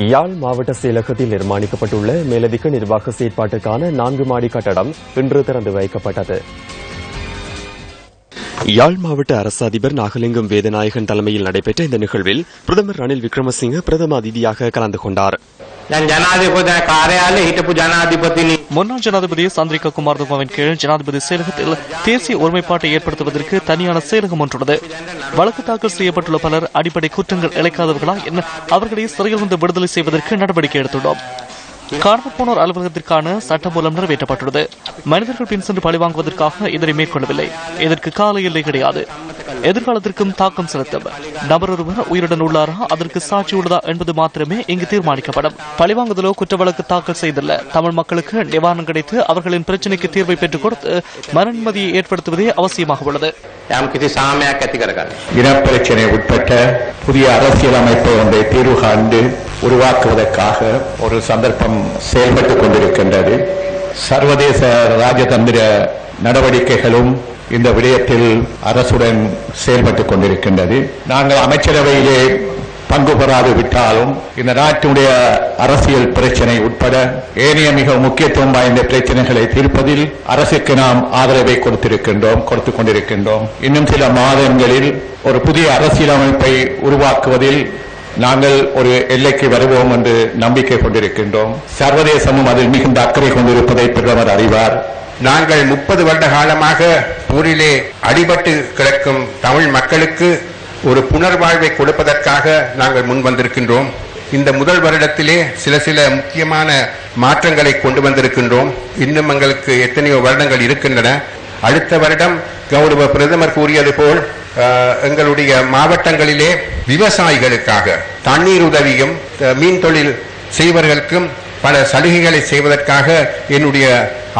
யாழ் மாவட்ட செயலகத்தில் நிர்மாணிக்கப்பட்டுள்ள மேலதிக நிர்வாக செயற்பாட்டுக்கான 4 மாடி கட்டடம் இன்று திறந்து வைக்கப்பட்டது. யாழ் மாவட்ட அரசு அதிபர் நாகலிங்கம் வேதநாயகன் தலைமையில் நடைபெற்ற இந்த நிகழ்வில் பிரதமர் ரணில் விக்ரமசிங்க பிரதம அதிதியாக கலந்து கொண்டார். முன்னாள் ஜனாதிபதி சந்திரிகா குமாரதுங்கவின் கீழ் ஜனாதிபதி செயலகத்தில் தேசிய ஒருமைப்பாட்டை ஏற்படுத்துவதற்கு தனியான செயலகம் ஒன்றுள்ளது. வழக்கு தாக்கல் செய்யப்பட்டுள்ள பலர் அடிப்படை குற்றங்கள் இழைக்காதவர்களா என அவர்களை சிறையில் வந்து விடுதலை செய்வதற்கு நடவடிக்கை எடுத்துள்ளோம். காணாமல் போனோர் அலுவலகத்திற்கான சட்டம் மூலம் நிறைவேற்றப்பட்டுள்ளது. மனிதர்கள் பின் சென்று பழிவாங்குவதற்காக இதனை மேற்கொள்ளவில்லை. இதற்கு கால எல்லை கிடையாது. எதிர்காலத்திற்கும் தாக்கம் செலுத்தும் நபர் ஒருவர் உயிருடன் உள்ளாரா, அதற்கு சாட்சி உள்ளதா என்பது மாத்திரமே இங்கு தீர்மானிக்கப்படும். பழிவாங்குதலோ குற்ற வழக்கு தாக்கல் செய்துள்ள தமிழ் மக்களுக்கு நிவாரணம் கிடைத்து அவர்களின் பிரச்சினைக்கு தீர்வை பெற்றுக் கொடுத்து மன நிம்மதியை ஏற்படுத்துவதே அவசியமாக உள்ளது. இனப்பிரச்சினை உட்பட்ட புதிய அரசியலமைப்பு ஒன்றை தீர்வு காண்டு உருவாக்குவதற்காக ஒரு சந்தர்ப்பம் செயல்பட்டுக் கொண்டிருக்கின்றது. சர்வதேச ராஜதந்திர நடவடிக்கைகளும் இந்த விடயத்தில் அரசுடன் செயல்பட்டுக் கொண்டிருக்கின்றது. நாங்கள் அமைச்சரவையிலே பங்கு பெறாது விட்டாலும் இந்த நாட்டினுடைய அரசியல் பிரச்சனை உட்பட ஏனைய மிக முக்கியத்துவம் வாய்ந்த பிரச்சனைகளை தீர்ப்பதில் அரசுக்கு நாம் ஆதரவை கொடுத்துக் கொண்டிருக்கின்றோம். இன்னும் சில மாதங்களில் ஒரு புதிய அரசியலமைப்பை உருவாக்குவதில் நாங்கள் ஒரு எல்லைக்கு வருவோம் என்று நம்பிக்கை கொண்டிருக்கின்றோம். சர்வதேசமும் அதில் மிகுந்த அக்கறை கொண்டிருப்பதை பிரதமர் அறிவார். நாங்கள் 30 வருட காலமாக போரிலே அடிபட்டு கிடக்கும் தமிழ் மக்களுக்கு ஒரு புனர்வாழ்வை கொடுப்பதற்காக நாங்கள் முன் வந்திருக்கின்றோம். இந்த முதல் வருடத்திலே சில முக்கியமான மாற்றங்களை கொண்டு வந்திருக்கின்றோம். இன்னும் எங்களுக்கு எத்தனையோ வருடங்கள் இருக்கின்றன. அடுத்த வருடம் கௌரவ பிரதமர் கூறியது போல் எங்களுடைய மாவட்டங்களிலே விவசாயிகளுக்காக தண்ணீர் உதவியும் மீன் தொழில் செய்வர்களுக்கும் பல சலுகைகளை செய்வதற்காக என்னுடைய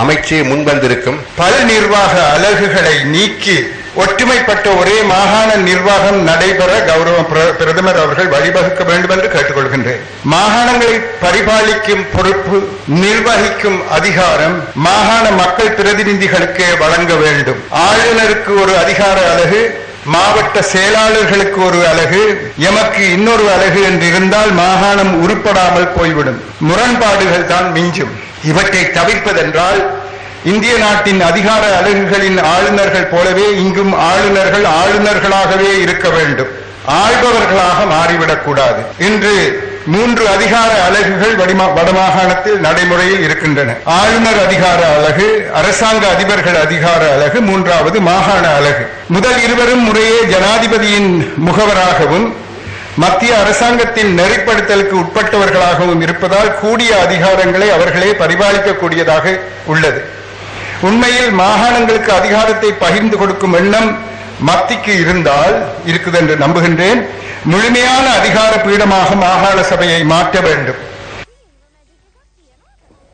அமைச்சு முன்வந்திருக்கும். பல நிர்வாக அலகுகளை நீக்கி ஒற்றுமைப்பட்ட ஒரே மாகாண நிர்வாகம் நடைபெற கௌரவ பிரதமர் அவர்கள் வழிவகுக்க வேண்டும் என்று கேட்டுக்கொள்கின்றேன். மாகாணங்களை பரிபாலிக்கும் பொறுப்பு, நிர்வகிக்கும் அதிகாரம் மாகாண மக்கள் பிரதிநிதிகளுக்கே வழங்க வேண்டும். ஆளுநருக்கு ஒரு அதிகார அலகு, மாவட்ட செயலாளர்களுக்கு ஒரு அலகு, எமக்கு இன்னொரு அலகு என்று இருந்தால் மாகாணம் உருப்படாமல் போய்விடும். முரண்பாடுகள் தான் மிஞ்சும். இவற்றை தவிர்ப்பதென்றால் இந்திய நாட்டின் அதிகார அலகுகளின் ஆளுநர்கள் போலவே இங்கும் ஆளுநர்கள் ஆளுநர்களாகவே இருக்க வேண்டும். ஆள்பவர்களாக மாறிவிடக்கூடாது. இன்று 3 அதிகார அலகுகள் வடமாகாணத்தில் நடைமுறையில் இருக்கின்றன. ஆளுநர் அதிகார அலகு, அரசாங்க அதிபர்கள் அதிகார அலகு, 3வது மாகாண அலகு. முதல் இருவரும் முறையே ஜனாதிபதியின் முகவராகவும் மத்திய அரசாங்கத்தின் நெறிப்படுத்தலுக்கு உட்பட்டவர்களாகவும் இருப்பதால் கூடிய அதிகாரங்களை அவர்களே பரிபாலிக்கக்கூடியதாக உள்ளது. உண்மையில் மாகாணங்களுக்கு அதிகாரத்தை பகிர்ந்து கொடுக்கும் எண்ணம் மத்திக்கு இருக்குது என்று நம்புகின்றேன். முழுமையான அதிகார பீடமாக மாகாண சபையை மாற்ற வேண்டும்.